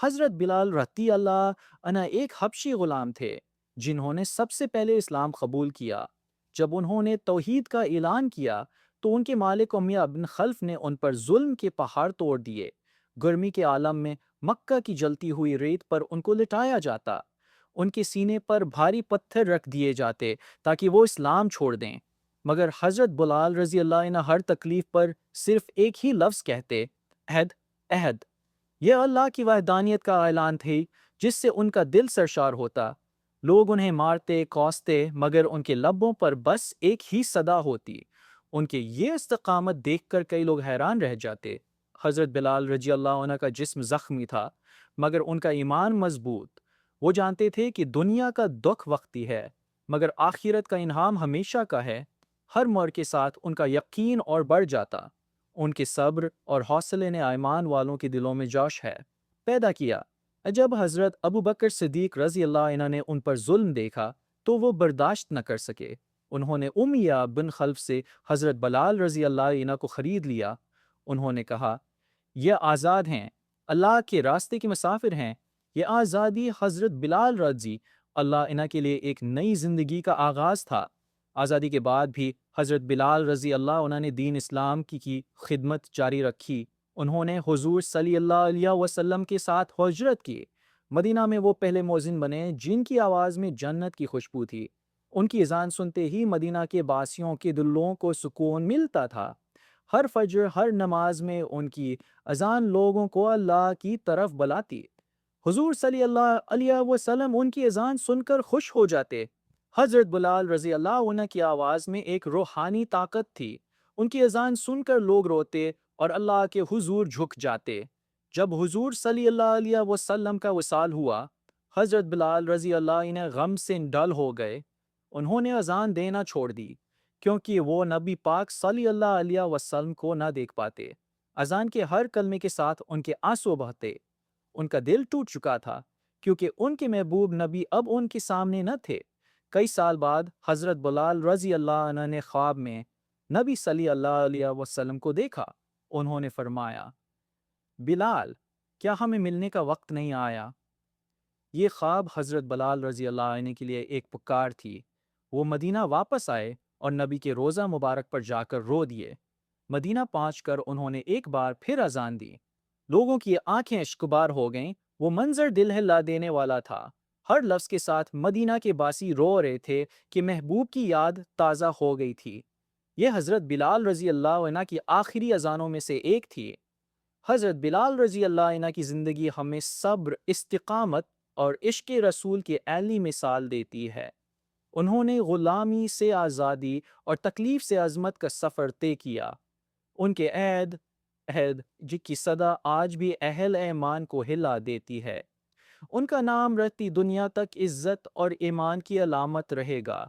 حضرت بلال رضی اللہ عنہ ایک حبشی غلام تھے جنہوں نے سب سے پہلے اسلام قبول کیا۔ جب انہوں نے توحید کا اعلان کیا تو ان کے مالک امیہ بن خلف نے ان پر ظلم کے پہاڑ توڑ دیے۔ گرمی کے عالم میں مکہ کی جلتی ہوئی ریت پر ان کو لٹایا جاتا، ان کے سینے پر بھاری پتھر رکھ دیے جاتے تاکہ وہ اسلام چھوڑ دیں، مگر حضرت بلال رضی اللہ عنہ ہر تکلیف پر صرف ایک ہی لفظ کہتے: عہد، عہد۔ یہ اللہ کی وحدانیت کا اعلان تھی جس سے ان کا دل سرشار ہوتا۔ لوگ انہیں مارتے کوستے مگر ان کے لبوں پر بس ایک ہی صدا ہوتی۔ ان کے یہ استقامت دیکھ کر کئی لوگ حیران رہ جاتے۔ حضرت بلال رضی اللہ عنہ کا جسم زخمی تھا مگر ان کا ایمان مضبوط۔ وہ جانتے تھے کہ دنیا کا دکھ وقتی ہے مگر آخرت کا انعام ہمیشہ کا ہے۔ ہر مر کے ساتھ ان کا یقین اور بڑھ جاتا۔ ان کے صبر اور حوصلے نے ایمان والوں کے دلوں میں جوش ہے پیدا کیا۔ جب حضرت ابو بکر صدیق رضی اللہ عنہ نے ان پر ظلم دیکھا تو وہ برداشت نہ کر سکے۔ انہوں نے امیہ بن خلف سے حضرت بلال رضی اللہ عنہ کو خرید لیا۔ انہوں نے کہا، یہ آزاد ہیں، اللہ کے راستے کے مسافر ہیں۔ یہ آزادی حضرت بلال رضی اللہ عنہ کے لیے ایک نئی زندگی کا آغاز تھا۔ آزادی کے بعد بھی حضرت بلال رضی اللہ عنہ نے دین اسلام کی خدمت جاری رکھی۔ انہوں نے حضور صلی اللہ علیہ وسلم کے ساتھ ہجرت کی۔ مدینہ میں وہ پہلے مؤذن بنے جن کی آواز میں جنت کی خوشبو تھی۔ ان کی اذان سنتے ہی مدینہ کے باسیوں کے دلوں کو سکون ملتا تھا۔ ہر فجر، ہر نماز میں ان کی اذان لوگوں کو اللہ کی طرف بلاتی۔ حضور صلی اللہ علیہ وسلم ان کی اذان سن کر خوش ہو جاتے۔ حضرت بلال رضی اللہ عنہ کی آواز میں ایک روحانی طاقت تھی۔ ان کی اذان سن کر لوگ روتے اور اللہ کے حضور جھک جاتے۔ جب حضور صلی اللہ علیہ وسلم کا وصال ہوا، حضرت بلال رضی اللہ عنہ غم سے ڈل ہو گئے۔ انہوں نے اذان دینا چھوڑ دی کیونکہ وہ نبی پاک صلی اللہ علیہ وسلم کو نہ دیکھ پاتے۔ اذان کے ہر کلمے کے ساتھ ان کے آنسو بہتے۔ ان کا دل ٹوٹ چکا تھا کیونکہ ان کے محبوب نبی اب ان کے سامنے نہ تھے۔ کئی سال بعد حضرت بلال رضی اللہ عنہ نے خواب میں نبی صلی اللہ علیہ وسلم کو دیکھا۔ انہوں نے فرمایا، بلال، کیا ہمیں ملنے کا وقت نہیں آیا؟ یہ خواب حضرت بلال رضی اللہ عنہ کے لیے ایک پکار تھی۔ وہ مدینہ واپس آئے اور نبی کے روضہ مبارک پر جا کر رو دیے۔ مدینہ پہنچ کر انہوں نے ایک بار پھر اذان دی۔ لوگوں کی آنکھیں اشکبار ہو گئیں۔ وہ منظر دل ہلا دینے والا تھا۔ ہر لفظ کے ساتھ مدینہ کے باسی رو رہے تھے کہ محبوب کی یاد تازہ ہو گئی تھی۔ یہ حضرت بلال رضی اللہ عنہ کی آخری اذانوں میں سے ایک تھی۔ حضرت بلال رضی اللہ عنہ کی زندگی ہمیں صبر، استقامت اور عشق رسول کی علی مثال دیتی ہے۔ انہوں نے غلامی سے آزادی اور تکلیف سے عظمت کا سفر طے کیا۔ ان کے عہد جن کی صدا آج بھی اہل ایمان کو ہلا دیتی ہے۔ ان کا نام رہتی دنیا تک عزت اور ایمان کی علامت رہے گا۔